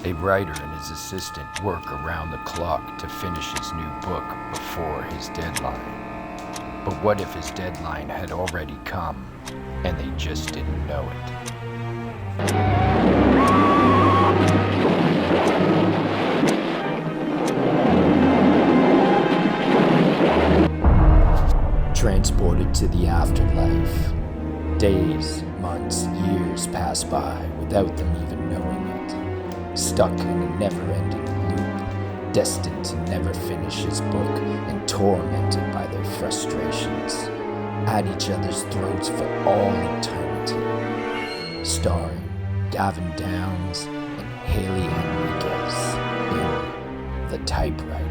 A writer and his assistant work around the clock to finish his new book before his deadline. But what if his deadline had already come and they just didn't know it? Transported to the afterlife. Days, months, years pass by without them even knowing it. Stuck in a never-ending loop, destined to never finish his book and tormented by their frustrations, at each other's throats for all eternity. Starring Gavin Downs and Haley Enriquez in The Typewriter.